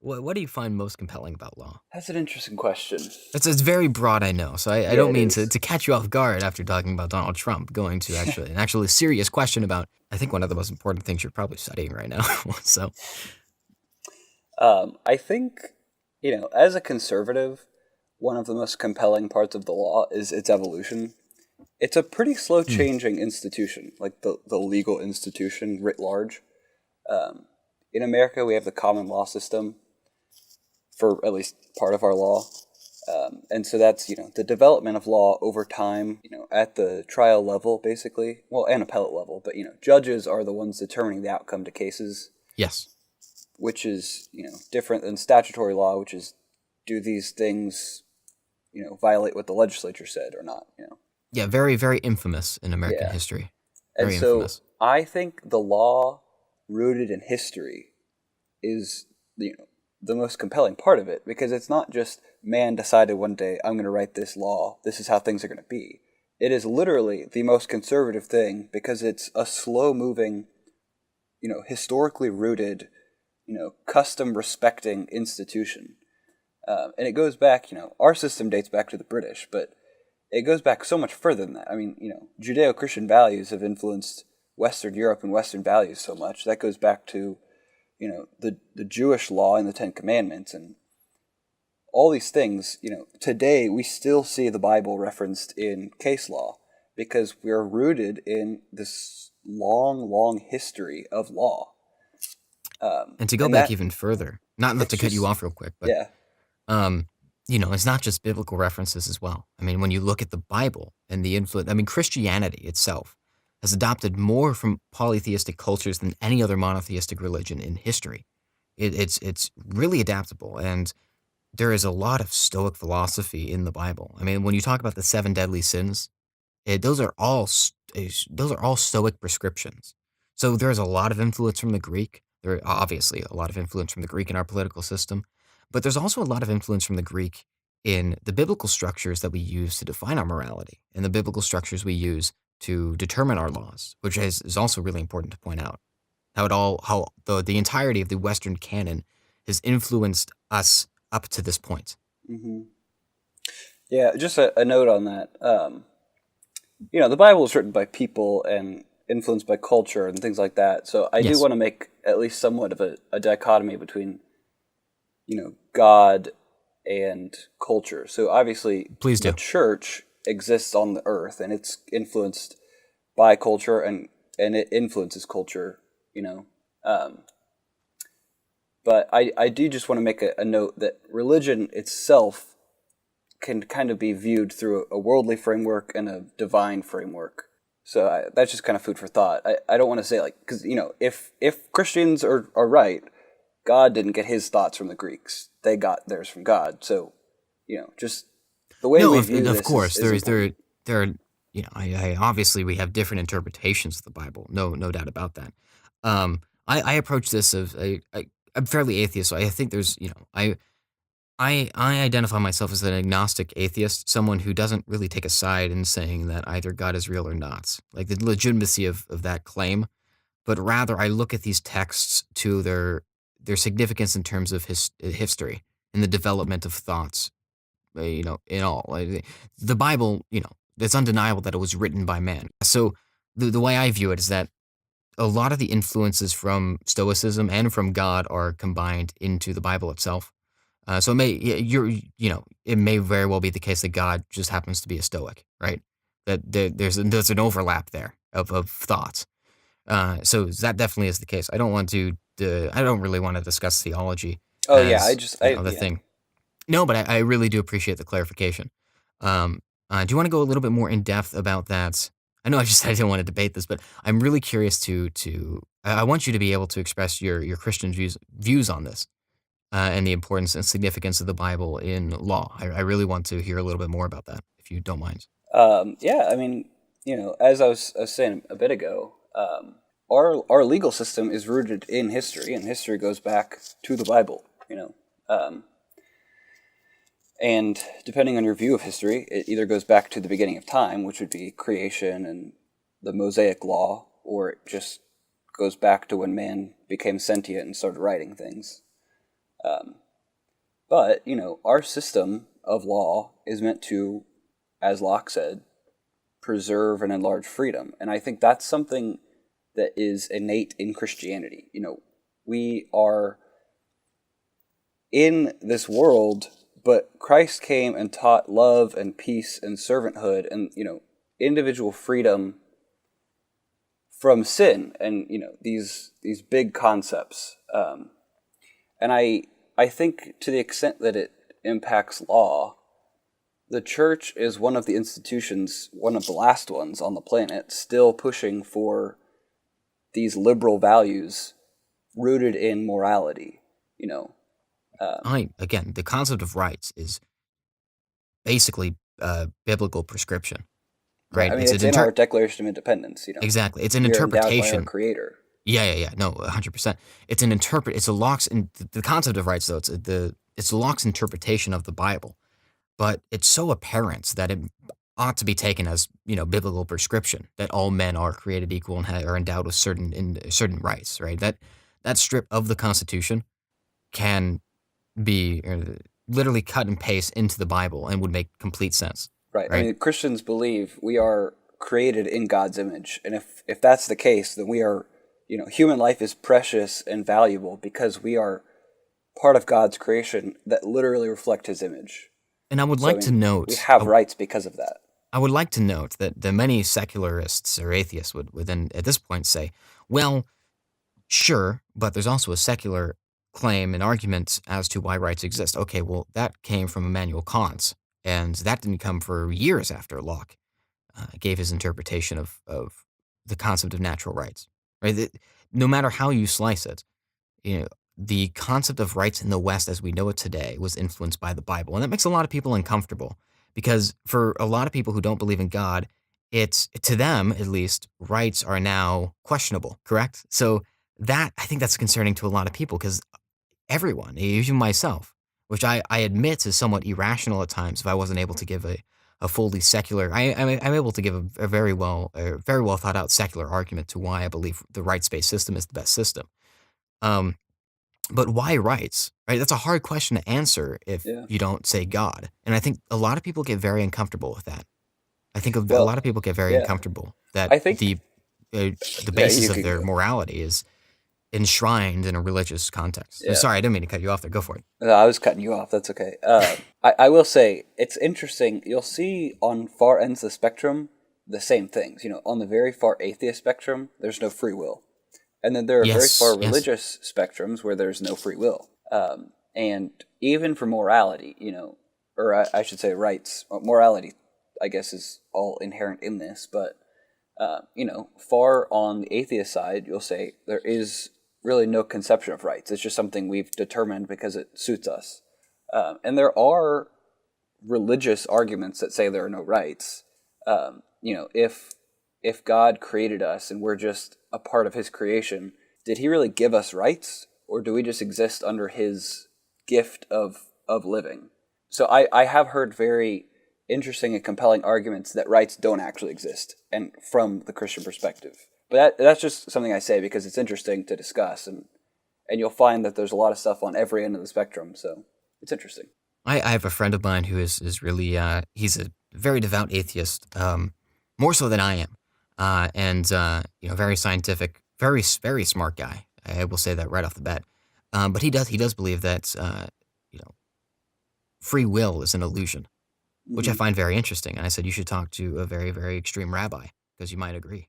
What do you find most compelling about law? That's an interesting question. It's very broad, I know, so I Yeah, don't it mean is. to catch you off guard after talking about Donald Trump, going to actually serious question about, I think, one of the most important things you're probably studying right now. So, I think, as a conservative, one of the most compelling parts of the law is its evolution. It's a pretty slow hmm, changing institution, like the legal institution writ large. Um, in America, we have the common law system for at least part of our law. And so that's, the development of law over time, at the trial level, basically, well, and appellate level, but, judges are the ones determining the outcome to cases, yes. which is, different than statutory law, which is do these things, violate what the legislature said or not. Yeah, very, very infamous in American Yeah. history. And Very so infamous. I think the law rooted in history is the most compelling part of it because it's not just man decided one day I'm going to write this law. This is how things are going to be. It is literally the most conservative thing because it's a slow moving, historically rooted, custom respecting institution. And it goes back, our system dates back to the British, but it goes back so much further than that. I mean, Judeo Christian values have influenced Western Europe and Western values so much. That goes back to the Jewish law and the Ten Commandments and all these things. Today we still see the Bible referenced in case law because we're rooted in this long, long history of law. And to go And back that even further, not it's to cut you just off real quick, but yeah. um, it's not just biblical references as well. I mean, when you look at the Bible and the influence, I mean, Christianity itself has adopted more from polytheistic cultures than any other monotheistic religion in history. It's really adaptable, and there is a lot of Stoic philosophy in the Bible. I mean, when you talk about the seven deadly sins, those are all those are all Stoic prescriptions. So there's a lot of influence from the Greek. There are obviously a lot of influence from the Greek in our political system, but there's also a lot of influence from the Greek in the biblical structures that we use to define our morality and the biblical structures we use to determine our laws, which is also really important to point out. How the entirety of the Western canon has influenced us up to this point. Hmm. Yeah, just a note on that. The Bible is written by people and influenced by culture and things like that. So I do Yes, want to make at least somewhat of a dichotomy between, God and culture. So obviously, please the do. church exists on the earth and it's influenced by culture and it influences culture, you know. Um, but I do just want to make a note that religion itself can kind of be viewed through a worldly framework and a divine framework. So that's just kind of food for thought. I don't want to say like because if Christians are right, God didn't get his thoughts from the Greeks; they got theirs from God. So just the way No, we view of this course is important. there are I obviously we have different interpretations of the Bible. No doubt about that. I approach this as I'm fairly atheist, so I think there's I identify myself as an agnostic atheist, someone who doesn't really take a side in saying that either God is real or not, like the legitimacy of that claim, but rather I look at these texts to their significance in terms of history and the development of thoughts, in all. Like, the Bible, it's undeniable that it was written by man. So the way I view it is that a lot of the influences from Stoicism and from God are combined into the Bible itself. So it may very well be the case that God just happens to be a Stoic, right? That there's an overlap there of thoughts. So that definitely is the case. I don't really want to discuss theology Oh yeah, I as just I the yeah. thing. No, but I really do appreciate the clarification. Um, do you want to go a little bit more in depth about that? I know I just I didn't want to debate this, but I'm really curious I want you to be able to express your Christian views on this, and the importance and significance of the Bible in law. I really want to hear a little bit more about that, if you don't mind. Yeah, I mean, as I was saying a bit ago, our legal system is rooted in history, and history goes back to the Bible. Um, and depending on your view of history, it either goes back to the beginning of time, which would be creation and the Mosaic Law, or it just goes back to when man became sentient and started writing things. But, our system of law is meant to, as Locke said, preserve and enlarge freedom. And I think that's something that is innate in Christianity. We are in this world, but Christ came and taught love and peace and servanthood and, individual freedom from sin and, these big concepts. And I think to the extent that it impacts law, the church is one of the institutions, one of the last ones on the planet, still pushing for these liberal values rooted in morality. You know, Again, the concept of rights is basically biblical prescription, right? right? I mean, It's an it's in our Declaration of Independence. exactly. It's an We are endowed by our interpretation. Creator. Yeah, yeah, yeah. No, 100%. It's a Locke's in the concept of rights though. It's Locke's interpretation of the Bible, but it's so apparent that it ought to be taken as biblical prescription that all men are created equal and are endowed with certain rights. Right. That strip of the Constitution can be literally cut and paste into the Bible and would make complete sense. Right. I Right. mean, Christians believe we are created in God's image, and if that's the case, then we are, human life is precious and valuable because we are part of God's creation that literally reflect His image. And I would So I like to mean, we note, have rights because of that. I would like to note that the many secularists or atheists would then at this point say, well, sure, but there's also a secular claim and argument as to why rights exist. Okay, well, that came from Immanuel Kant, and that didn't come for years after Locke gave his interpretation of the concept of natural rights. Right? No matter how you slice it, you know, the concept of rights in the West as we know it today was influenced by the Bible. And that makes a lot of people uncomfortable because for a lot of people who don't believe in God, it's to them, at least, rights are now questionable, correct? So that I think that's concerning to a lot of people because everyone, even myself, which I admit is somewhat irrational at times if I wasn't able to give a fully secular, I'm able to give a very well thought out secular argument to why I believe the rights based system is the best system. Um, but why rights? Right? That's a hard question to answer if Yeah. you don't say God. And I think a lot of people get very uncomfortable with that. I think a Well, lot of people get very yeah. uncomfortable that I think. the Yeah, basis you of can their go. morality is enshrined in a religious context. Yeah. Sorry, I didn't mean to cut you off there. Go for it. No, I was cutting you off. That's okay. I will say it's interesting. You'll see on far ends of the spectrum the same things. On the very far atheist spectrum, there's no free will, and then there are very far Yes, yes. religious spectrums where there's no free will. And even for morality, or I should say rights, morality, I guess is all inherent in this. But far on the atheist side, you'll say there is really no conception of rights. It's just something we've determined because it suits us. And there are religious arguments that say there are no rights. If God created us and we're just a part of His creation, did He really give us rights, or do we just exist under His gift of living? So I have heard very interesting and compelling arguments that rights don't actually exist, and from the Christian perspective. But that's just something I say because it's interesting to discuss, and you'll find that there's a lot of stuff on every end of the spectrum. So it's interesting. I have a friend of mine who is really he's a very devout atheist, more so than I am, and very scientific, very smart guy. I will say that right off the bat. But he does believe that you know free will is an illusion, which I Hmm. find very interesting. And I said you should talk to a very extreme rabbi because you might agree.